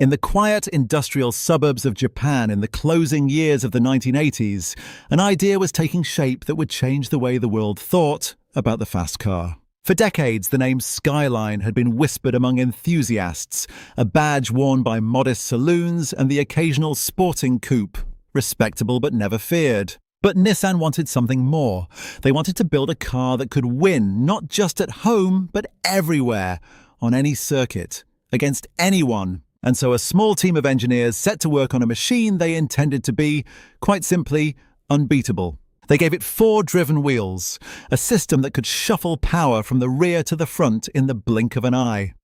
In the quiet industrial suburbs of Japan in the closing years of the 1980s, an idea was taking shape that would change the way the world thought about the fast car. For decades, the name Skyline had been whispered among enthusiasts, a badge worn by modest saloons and the occasional sporting coupe, respectable but never feared. But Nissan wanted something more. They wanted to build a car that could win, not just at home, but everywhere, on any circuit, against anyone. And so a small team of engineers set to work on a machine they intended to be, quite simply, unbeatable. They gave it 4 driven wheels, a system that could shuffle power from the rear to the front in the blink of an eye.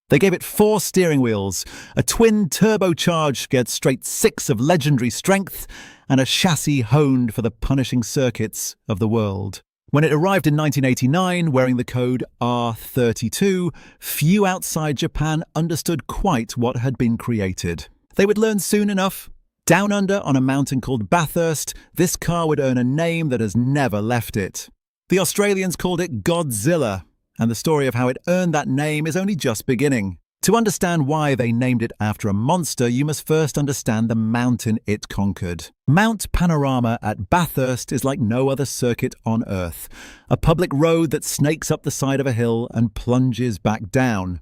They gave it 4 steering wheels, a twin turbocharged straight 6 of legendary strength, and a chassis honed for the punishing circuits of the world. When it arrived in 1989, wearing the code R32, few outside Japan understood quite what had been created. They would learn soon enough. Down under on a mountain called Bathurst, this car would earn a name that has never left it. The Australians called it Godzilla, and the story of how it earned that name is only just beginning. To understand why they named it after a monster, you must first understand the mountain it conquered. Mount Panorama at Bathurst is like no other circuit on Earth, a public road that snakes up the side of a hill and plunges back down.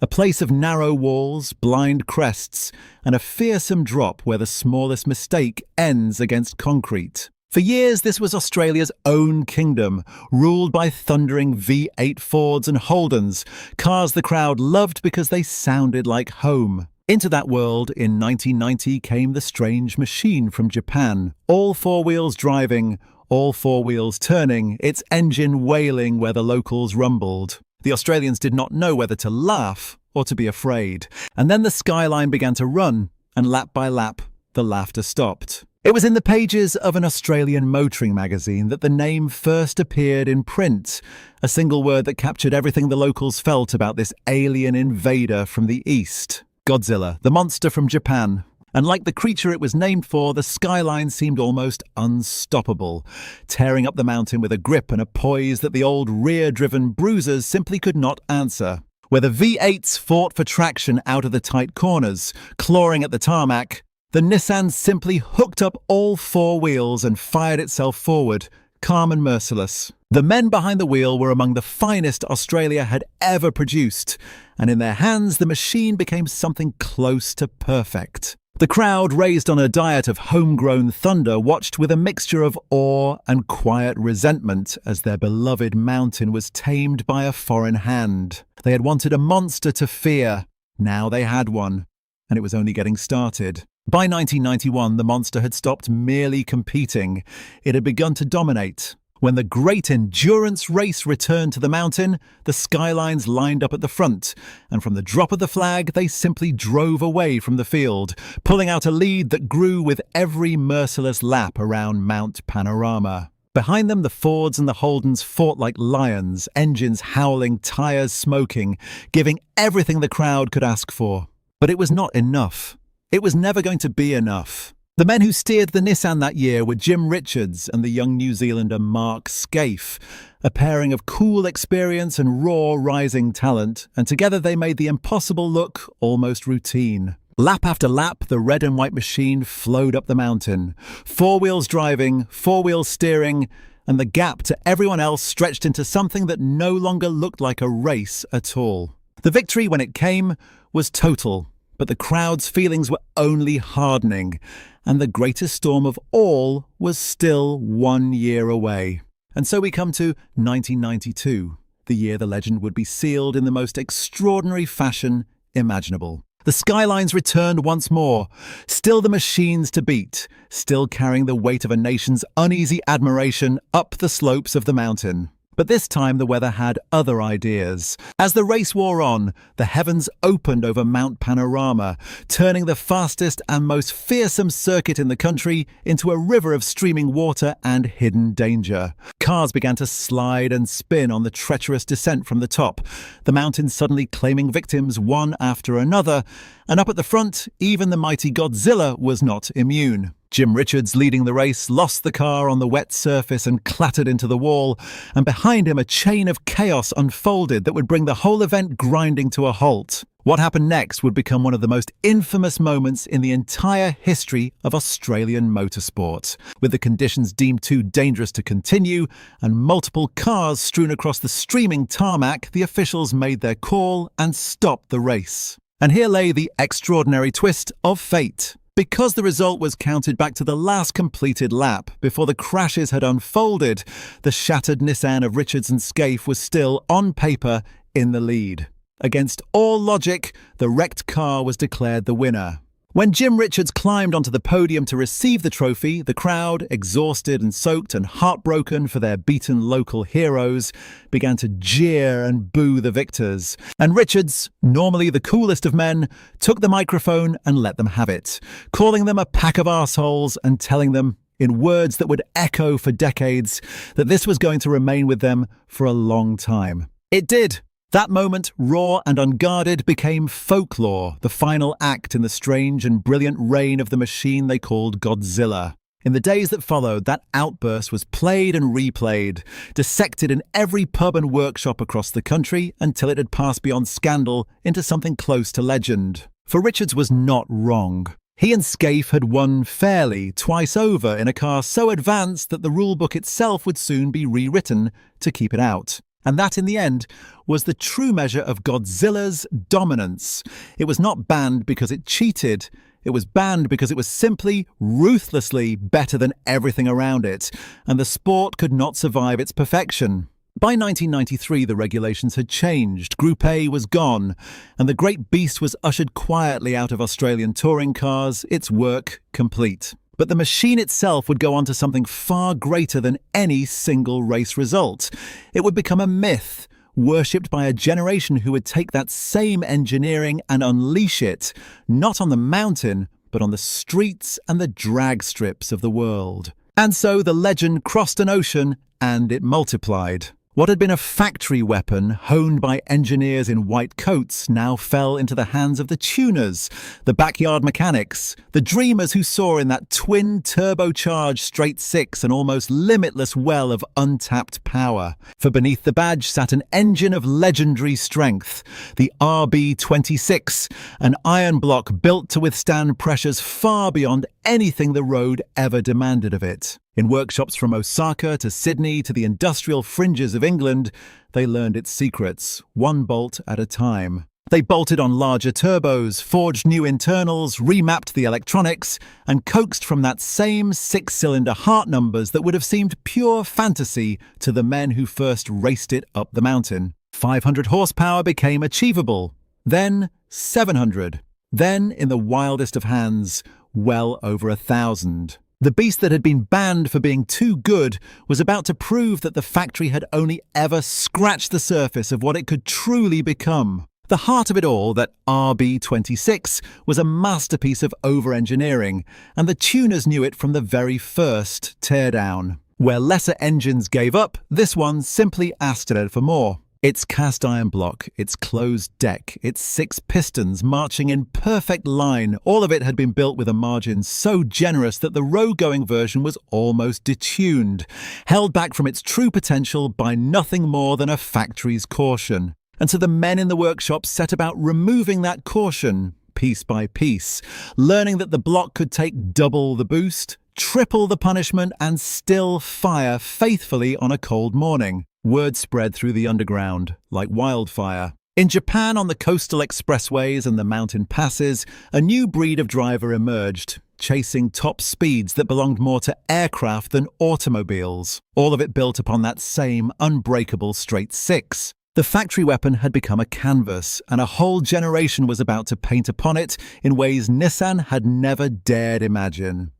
A place of narrow walls, blind crests, and a fearsome drop where the smallest mistake ends against concrete. For years, this was Australia's own kingdom, ruled by thundering V8 Fords and Holdens, cars the crowd loved because they sounded like home. Into that world, in 1990, came the strange machine from Japan, all 4 wheels driving, all 4 wheels turning, its engine wailing where the locals rumbled. The Australians did not know whether to laugh or to be afraid. And then the Skyline began to run, and lap by lap, the laughter stopped. It was in the pages of an Australian motoring magazine that the name first appeared in print, a single word that captured everything the locals felt about this alien invader from the east. Godzilla, the monster from Japan. And like the creature it was named for, the Skyline seemed almost unstoppable, tearing up the mountain with a grip and a poise that the old rear-driven bruisers simply could not answer. Where the V8s fought for traction out of the tight corners, clawing at the tarmac, the Nissan simply hooked up all 4 wheels and fired itself forward, calm and merciless. The men behind the wheel were among the finest Australia had ever produced, and in their hands the machine became something close to perfect. The crowd, raised on a diet of homegrown thunder, watched with a mixture of awe and quiet resentment as their beloved mountain was tamed by a foreign hand. They had wanted a monster to fear. Now they had one, and it was only getting started. By 1991, the monster had stopped merely competing. It had begun to dominate. When the great endurance race returned to the mountain, the Skylines lined up at the front, and from the drop of the flag, they simply drove away from the field, pulling out a lead that grew with every merciless lap around Mount Panorama. Behind them, the Fords and the Holdens fought like lions, engines howling, tires smoking, giving everything the crowd could ask for. But it was not enough. It was never going to be enough. The men who steered the Nissan that year were Jim Richards and the young New Zealander Mark Scaife, a pairing of cool experience and raw rising talent, and together they made the impossible look almost routine. Lap after lap, the red and white machine flowed up the mountain. 4 wheels driving, 4 wheels steering, and the gap to everyone else stretched into something that no longer looked like a race at all. The victory, when it came, was total. But the crowd's feelings were only hardening, and the greatest storm of all was still 1 year away. And so we come to 1992, the year the legend would be sealed in the most extraordinary fashion imaginable. The Skylines returned once more, still the machines to beat, still carrying the weight of a nation's uneasy admiration up the slopes of the mountain. But this time the weather had other ideas. As the race wore on, the heavens opened over Mount Panorama, turning the fastest and most fearsome circuit in the country into a river of streaming water and hidden danger. Cars began to slide and spin on the treacherous descent from the top, the mountain suddenly claiming victims one after another, and up at the front, even the mighty Godzilla was not immune. Jim Richards, leading the race, lost the car on the wet surface and clattered into the wall, and behind him a chain of chaos unfolded that would bring the whole event grinding to a halt. What happened next would become one of the most infamous moments in the entire history of Australian motorsport. With the conditions deemed too dangerous to continue and multiple cars strewn across the streaming tarmac, the officials made their call and stopped the race. And here lay the extraordinary twist of fate. Because the result was counted back to the last completed lap, before the crashes had unfolded, the shattered Nissan of Richards and Scaife was still, on paper, in the lead. Against all logic, the wrecked car was declared the winner. When Jim Richards climbed onto the podium to receive the trophy, the crowd, exhausted and soaked and heartbroken for their beaten local heroes, began to jeer and boo the victors. And Richards, normally the coolest of men, took the microphone and let them have it, calling them a pack of arseholes and telling them, in words that would echo for decades, that this was going to remain with them for a long time. It did. That moment, raw and unguarded, became folklore, the final act in the strange and brilliant reign of the machine they called Godzilla. In the days that followed, that outburst was played and replayed, dissected in every pub and workshop across the country until it had passed beyond scandal into something close to legend. For Richards was not wrong. He and Scaife had won fairly twice over in a car so advanced that the rulebook itself would soon be rewritten to keep it out. And that, in the end, was the true measure of Godzilla's dominance. It was not banned because it cheated. It was banned because it was simply, ruthlessly better than everything around it, and the sport could not survive its perfection. By 1993, the regulations had changed. Group A was gone, and the great beast was ushered quietly out of Australian touring cars, its work complete. But the machine itself would go on to something far greater than any single race result. It would become a myth, worshipped by a generation who would take that same engineering and unleash it, not on the mountain, but on the streets and the drag strips of the world. And so the legend crossed an ocean, and it multiplied. What had been a factory weapon honed by engineers in white coats now fell into the hands of the tuners, the backyard mechanics, the dreamers who saw in that twin turbocharged straight six an almost limitless well of untapped power. For beneath the badge sat an engine of legendary strength, the RB26, an iron block built to withstand pressures far beyond anything the road ever demanded of it. In workshops from Osaka to Sydney to the industrial fringes of England, they learned its secrets, one bolt at a time. They bolted on larger turbos, forged new internals, remapped the electronics, and coaxed from that same six-cylinder heart numbers that would have seemed pure fantasy to the men who first raced it up the mountain. 500 horsepower became achievable. Then 700. Then, in the wildest of hands, well over 1,000. The beast that had been banned for being too good was about to prove that the factory had only ever scratched the surface of what it could truly become. The heart of it all, that RB26, was a masterpiece of over-engineering, and the tuners knew it from the very first teardown. Where lesser engines gave up, this one simply asked it for more. Its cast iron block, its closed deck, its 6 pistons marching in perfect line, all of it had been built with a margin so generous that the road-going version was almost detuned, held back from its true potential by nothing more than a factory's caution. And so the men in the workshop set about removing that caution, piece by piece, learning that the block could take double the boost, triple the punishment, and still fire faithfully on a cold morning. Word spread through the underground, like wildfire. In Japan, on the coastal expressways and the mountain passes, a new breed of driver emerged, chasing top speeds that belonged more to aircraft than automobiles, all of it built upon that same unbreakable straight six. The factory weapon had become a canvas, and a whole generation was about to paint upon it in ways Nissan had never dared imagine.